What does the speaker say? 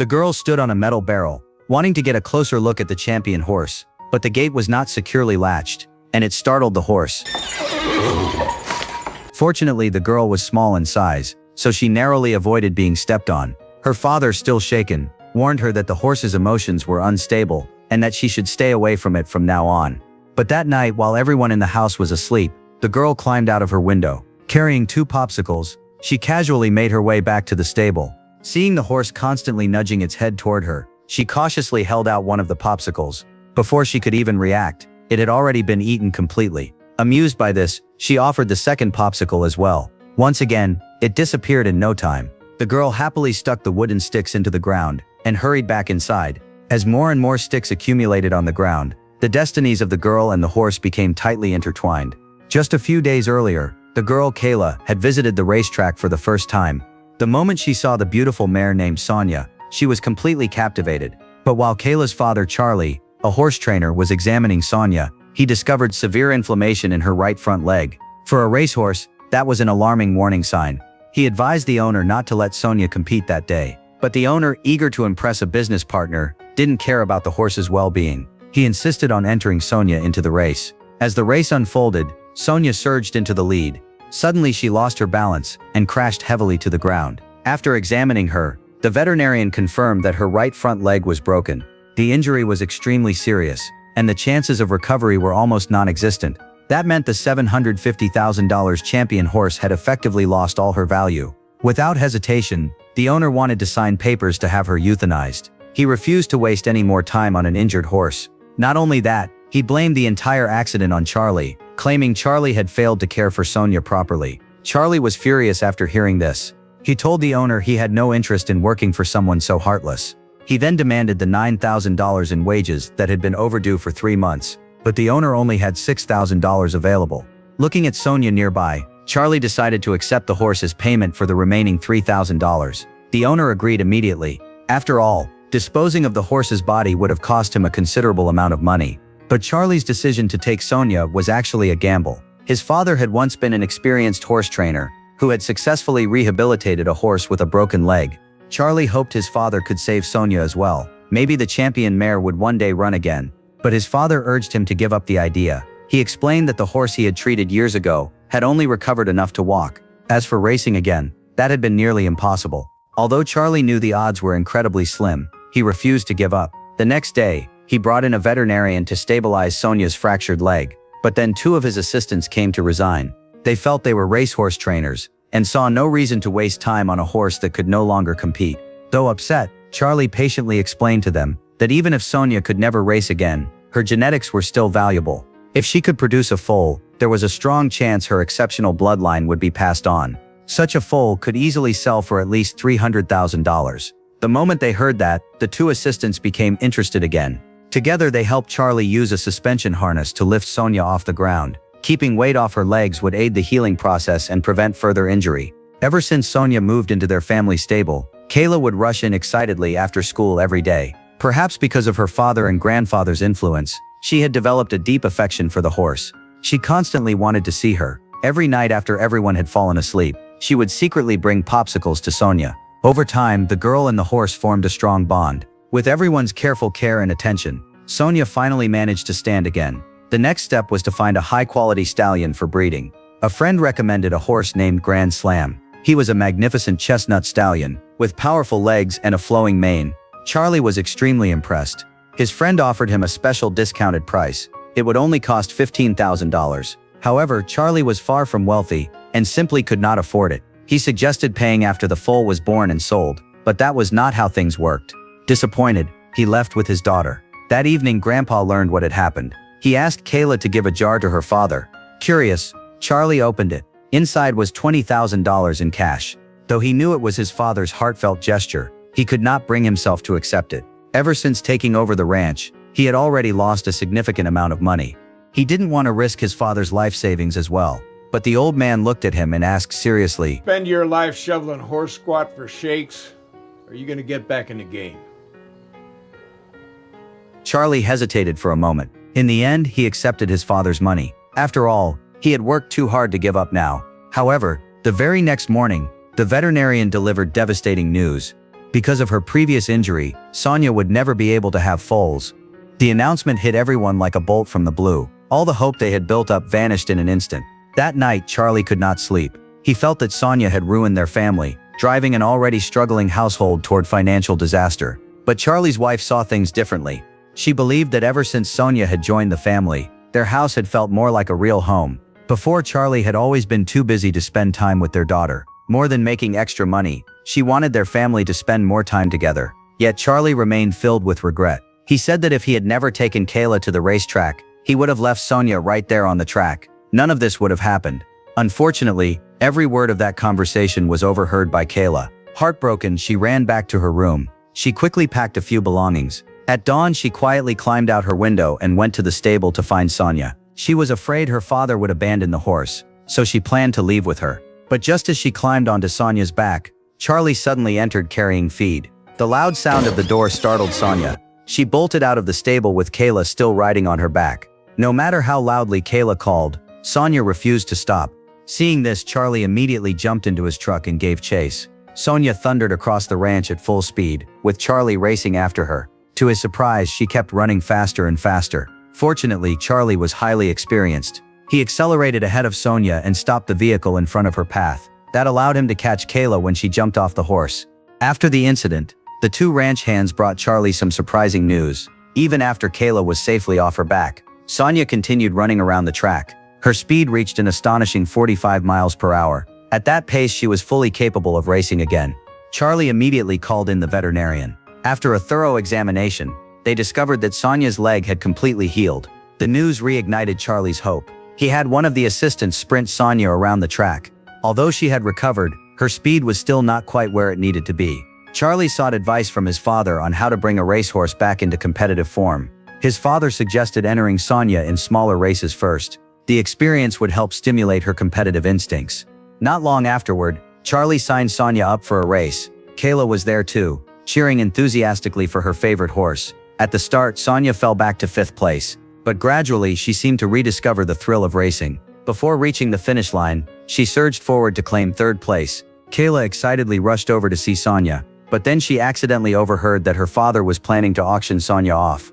The girl stood on a metal barrel, wanting to get a closer look at the champion horse, but the gate was not securely latched, and it startled the horse. Fortunately, the girl was small in size, so she narrowly avoided being stepped on. Her father, still shaken, warned her that the horse's emotions were unstable, and that she should stay away from it from now on. But that night, while everyone in the house was asleep, the girl climbed out of her window. Carrying 2 popsicles, she casually made her way back to the stable. Seeing the horse constantly nudging its head toward her, she cautiously held out one of the popsicles. Before she could even react, it had already been eaten completely. Amused by this, she offered the second popsicle as well. Once again, it disappeared in no time. The girl happily stuck the wooden sticks into the ground and hurried back inside. As more and more sticks accumulated on the ground, the destinies of the girl and the horse became tightly intertwined. Just a few days earlier, the girl Kayla had visited the racetrack for the first time. The moment she saw the beautiful mare named Sonia, she was completely captivated. But while Kayla's father Charlie, a horse trainer, was examining Sonia, he discovered severe inflammation in her right front leg. For a racehorse, that was an alarming warning sign. He advised the owner not to let Sonia compete that day. But the owner, eager to impress a business partner, didn't care about the horse's well-being. He insisted on entering Sonia into the race. As the race unfolded, Sonia surged into the lead. Suddenly she lost her balance and crashed heavily to the ground. After examining her, the veterinarian confirmed that her right front leg was broken. The injury was extremely serious, and the chances of recovery were almost non-existent. That meant the $750,000 champion horse had effectively lost all her value. Without hesitation, the owner wanted to sign papers to have her euthanized. He refused to waste any more time on an injured horse. Not only that, he blamed the entire accident on Charlie, claiming Charlie had failed to care for Sonia properly. Charlie was furious after hearing this. He told the owner he had no interest in working for someone so heartless. He then demanded the $9,000 in wages that had been overdue for 3 months, but the owner only had $6,000 available. Looking at Sonia nearby, Charlie decided to accept the horse as payment for the remaining $3,000. The owner agreed immediately. After all, disposing of the horse's body would have cost him a considerable amount of money. But Charlie's decision to take Sonia was actually a gamble. His father had once been an experienced horse trainer who had successfully rehabilitated a horse with a broken leg. Charlie hoped his father could save Sonia as well. Maybe the champion mare would one day run again. But his father urged him to give up the idea. He explained that the horse he had treated years ago had only recovered enough to walk. As for racing again, that had been nearly impossible. Although Charlie knew the odds were incredibly slim, he refused to give up. The next day, he brought in a veterinarian to stabilize Sonia's fractured leg. But then 2 of his assistants came to resign. They felt they were racehorse trainers and saw no reason to waste time on a horse that could no longer compete. Though upset, Charlie patiently explained to them that even if Sonia could never race again, her genetics were still valuable. If she could produce a foal, there was a strong chance her exceptional bloodline would be passed on. Such a foal could easily sell for at least $300,000. The moment they heard that, the 2 assistants became interested again. Together they helped Charlie use a suspension harness to lift Sonia off the ground. Keeping weight off her legs would aid the healing process and prevent further injury. Ever since Sonia moved into their family stable, Kayla would rush in excitedly after school every day. Perhaps because of her father and grandfather's influence, she had developed a deep affection for the horse. She constantly wanted to see her. Every night after everyone had fallen asleep, she would secretly bring popsicles to Sonia. Over time, the girl and the horse formed a strong bond. With everyone's careful care and attention, Sonia finally managed to stand again. The next step was to find a high-quality stallion for breeding. A friend recommended a horse named Grand Slam. He was a magnificent chestnut stallion, with powerful legs and a flowing mane. Charlie was extremely impressed. His friend offered him a special discounted price. It would only cost $15,000. However, Charlie was far from wealthy and simply could not afford it. He suggested paying after the foal was born and sold, but that was not how things worked. Disappointed, he left with his daughter. That evening, Grandpa learned what had happened. He asked Kayla to give a jar to her father. Curious, Charlie opened it. Inside was $20,000 in cash. Though he knew it was his father's heartfelt gesture, he could not bring himself to accept it. Ever since taking over the ranch, he had already lost a significant amount of money. He didn't want to risk his father's life savings as well. But the old man looked at him and asked seriously, "Spend your life shoveling horse squat for shakes? Or are you gonna get back in the game?" Charlie hesitated for a moment. In the end, he accepted his father's money. After all, he had worked too hard to give up now. However, the very next morning, the veterinarian delivered devastating news. Because of her previous injury, Sonya would never be able to have foals. The announcement hit everyone like a bolt from the blue. All the hope they had built up vanished in an instant. That night, Charlie could not sleep. He felt that Sonya had ruined their family, driving an already struggling household toward financial disaster. But Charlie's wife saw things differently. She believed that ever since Sonya had joined the family, their house had felt more like a real home. Before, Charlie had always been too busy to spend time with their daughter. More than making extra money, she wanted their family to spend more time together. Yet Charlie remained filled with regret. He said that if he had never taken Kayla to the racetrack, he would have left Sonya right there on the track. None of this would have happened. Unfortunately, every word of that conversation was overheard by Kayla. Heartbroken, she ran back to her room. She quickly packed a few belongings. At dawn, she quietly climbed out her window and went to the stable to find Sonya. She was afraid her father would abandon the horse, so she planned to leave with her. But just as she climbed onto Sonya's back, Charlie suddenly entered carrying feed. The loud sound of the door startled Sonya. She bolted out of the stable with Kayla still riding on her back. No matter how loudly Kayla called, Sonya refused to stop. Seeing this, Charlie immediately jumped into his truck and gave chase. Sonya thundered across the ranch at full speed, with Charlie racing after her. To his surprise, she kept running faster and faster. Fortunately, Charlie was highly experienced. He accelerated ahead of Sonya and stopped the vehicle in front of her path. That allowed him to catch Kayla when she jumped off the horse. After the incident, the two ranch hands brought Charlie some surprising news. Even after Kayla was safely off her back, Sonya continued running around the track. Her speed reached an astonishing 45 miles per hour. At that pace, she was fully capable of racing again. Charlie immediately called in the veterinarian. After a thorough examination, they discovered that Sonya's leg had completely healed. The news reignited Charlie's hope. He had one of the assistants sprint Sonya around the track. Although she had recovered, her speed was still not quite where it needed to be. Charlie sought advice from his father on how to bring a racehorse back into competitive form. His father suggested entering Sonya in smaller races first. The experience would help stimulate her competitive instincts. Not long afterward, Charlie signed Sonya up for a race. Kayla was there too, cheering enthusiastically for her favorite horse. At the start, Sonya fell back to 5th place, but gradually she seemed to rediscover the thrill of racing. Before reaching the finish line, she surged forward to claim 3rd place. Kayla excitedly rushed over to see Sonya, but then she accidentally overheard that her father was planning to auction Sonya off.